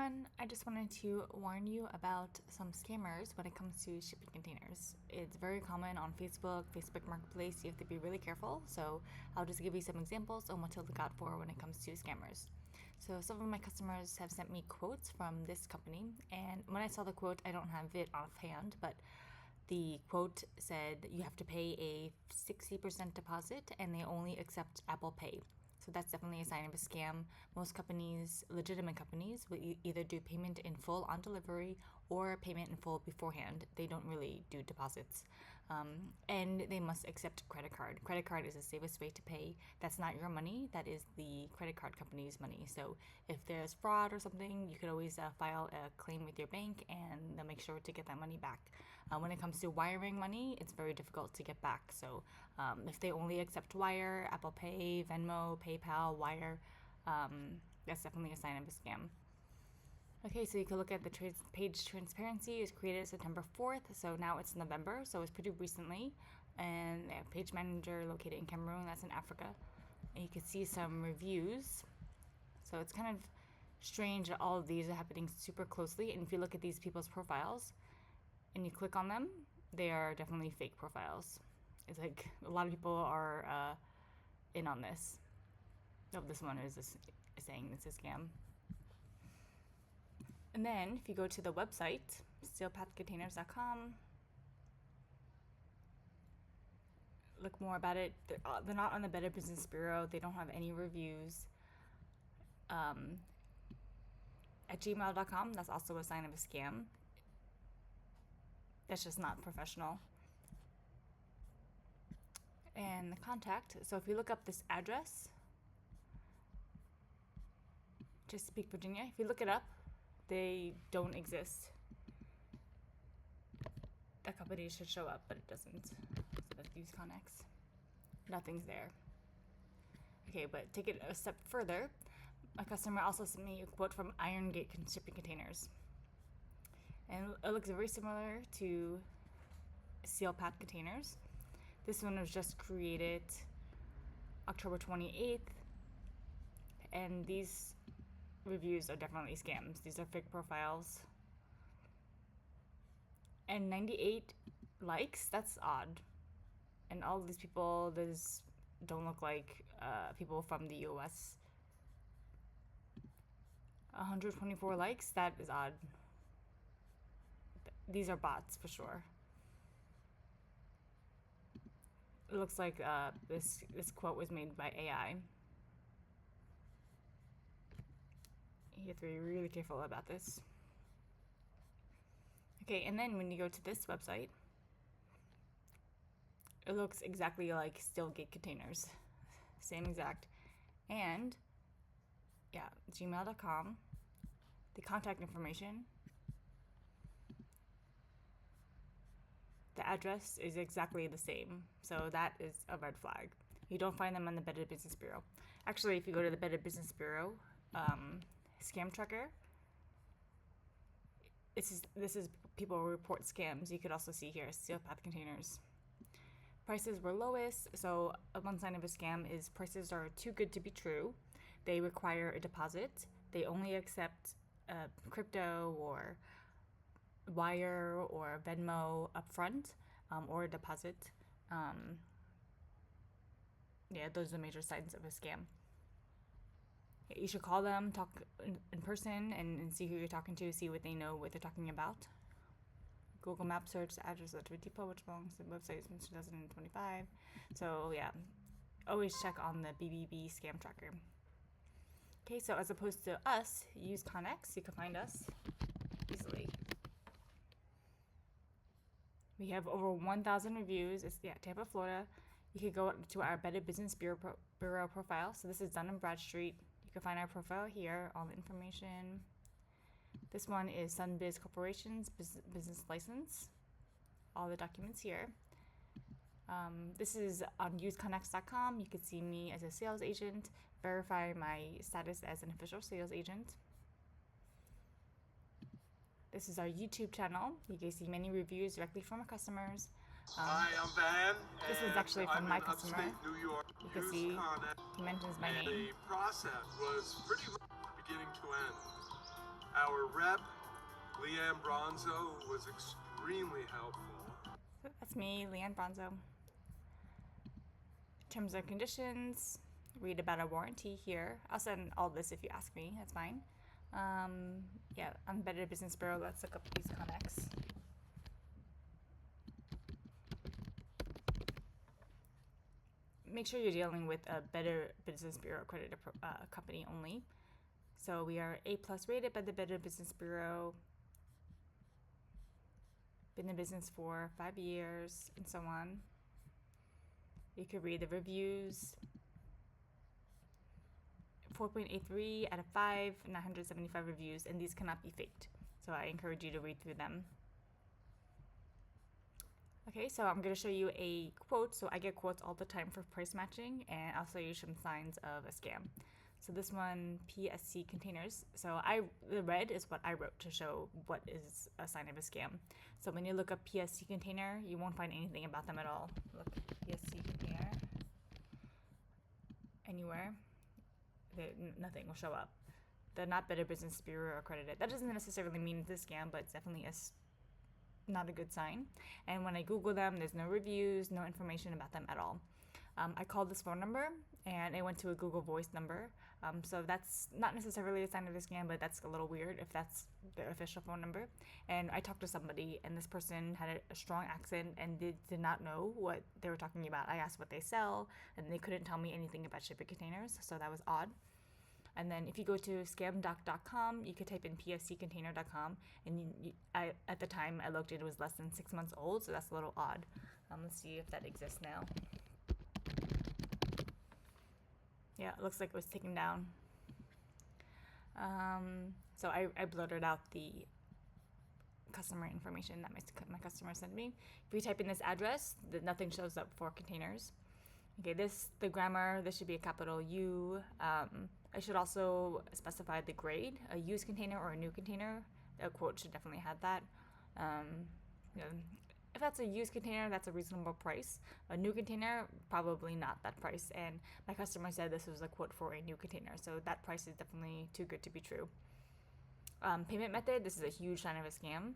everyone, I just wanted to warn you about some scammers when it comes to shipping containers. It's very common on Facebook Marketplace. You have to be really careful. So I'll just give you some examples on what to look out for when it comes to scammers. So some of my customers have sent me quotes from this company, and when I saw the quote, I don't have it offhand, but the quote said you have to pay a 60% deposit and they only accept Apple Pay. So that's definitely a sign of a scam. Most companies, legitimate companies, will either do payment in full on delivery or payment in full beforehand. They don't really do deposits. And they must accept credit card. Credit card is the safest way to pay. That's not your money. That is the credit card company's money. So if there's fraud or something, you could always file a claim with your bank and they'll make sure to get that money back. When it comes to wiring money, it's very difficult to get back. So if they only accept wire, Apple Pay, Venmo, PayPal, wire, that's definitely a sign of a scam. Okay, so you can look at the page transparency. It was created September 4th, so now it's November, so it's pretty recently. And page manager located in Cameroon, that's in Africa. And you can see some reviews. So it's kind of strange that all of these are happening super closely. And if you look at these people's profiles and you click on them, they are definitely fake profiles. It's like a lot of people are in on this. Oh, this one is saying it's a scam. And then if you go to the website, steelpathcontainers.com, look more about it. They're not on the Better Business Bureau. They don't have any reviews. At gmail.com, that's also a sign of a scam. That's just not professional. And the contact. So if you look up this address, Chesapeake, Virginia, if you look it up, they don't exist. That company should show up, but it doesn't. So that's UsedConex. Nothing's there. Okay, but take it a step further. My customer also sent me a quote from Iron Gate Shipping Containers. And it looks very similar to Steel Path Containers. This one was just created October 28th. And these reviews are definitely scams. These are fake profiles. And 98 likes, that's odd. And all of these people, don't look like people from the US. 124 likes, that is odd. These are bots for sure. It looks like this quote was made by AI. You have to be really careful about this. Okay, and then when you go to this website, it looks exactly like Steelgate Containers. Same exact. And, yeah, gmail.com, the contact information, the address is exactly the same. So that is a red flag. You don't find them on the Better Business Bureau. Actually, if you go to the Better Business Bureau, scam tracker, this is people who report scams. You could also see here Steel Path Containers. Prices were lowest, so one sign of a scam is prices are too good to be true. They require a deposit. They only accept crypto or wire or Venmo upfront, or a deposit. Yeah, those are the major signs of a scam. You should call them, talk in person, and see who you're talking to, see what they know, what they're talking about. Google Maps search the address of the depot, which belongs to the website since 2025. So yeah, always check on the BBB scam tracker. Okay, so as opposed to us, UsedConex, you can find us easily. We have over 1,000 reviews. It's Tampa, Florida. You could go to our Better Business Bureau profile. So this is Dun & Bradstreet. You can find our profile here, all the information. This one is Sunbiz Corporation's business license. All the documents here. This is on useconex.com. You can see me as a sales agent, verify my status as an official sales agent. This is our YouTube channel. You can see many reviews directly from our customers. Hi, I'm Van. This is actually from my customer. New York. You can see he mentions my name. The process was pretty rough beginning to end. Our rep, Lianne was extremely helpful. So that's me, Lianne. Terms and conditions, read about our warranty here. I'll send all this if you ask me, that's fine. Yeah, I'm Better Business Bureau. Let's look up UsedConex. Make sure you're dealing with a Better Business Bureau accredited company only. So we are A+ rated by the Better Business Bureau. Been in business for 5 years, and so on. You could read the reviews. 4.83 out of 5, 975 reviews, and these cannot be faked. So I encourage you to read through them. Okay, so I'm going to show you a quote. So I get quotes all the time for price matching, and I'll show you some signs of a scam. So this one, PSC containers. So the red is what I wrote to show what is a sign of a scam. So when you look up PSC container, you won't find anything about them at all. Look, PSC container, anywhere, nothing will show up. They're not Better Business Bureau accredited. That doesn't necessarily mean it's a scam, but it's definitely not a good sign. And when I Google them, there's no reviews, no information about them at all. I called this phone number and it went to a Google Voice number. So that's not necessarily a sign of a scam, but that's a little weird if that's their official phone number. And I talked to somebody, and this person had a strong accent and did not know what they were talking about. I asked what they sell, and they couldn't tell me anything about shipping containers, so that was odd. And then if you go to scamdoc.com, you could type in psccontainer.com, and at the time I looked, it was less than 6 months old, so that's a little odd. Let's see if that exists now. Yeah, it looks like it was taken down. So I blurted out the customer information that my customer sent me. If you type in this address, nothing shows up for containers. Okay, the grammar, this should be a capital U. I should also specify the grade, a used container or a new container. A quote should definitely have that. If that's a used container, that's a reasonable price. A new container, probably not that price. And my customer said this was a quote for a new container, so that price is definitely too good to be true. Payment method, this is a huge sign of a scam.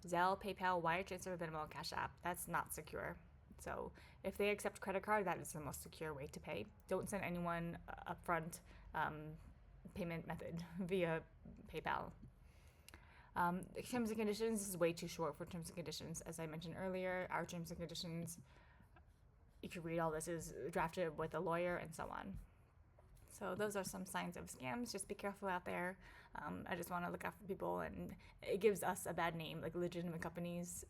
Zelle, PayPal, wire transfer, Venmo, Cash App, that's not secure. So if they accept credit card, that is the most secure way to pay. Don't send anyone upfront payment method via PayPal. Terms and conditions, this is way too short for terms and conditions. As I mentioned earlier, our terms and conditions, you can read all this, is drafted with a lawyer and so on. So those are some signs of scams. Just be careful out there. I just want to look out for people, and it gives us a bad name, like legitimate companies,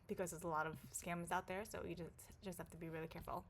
because there's a lot of scams out there. So you just have to be really careful.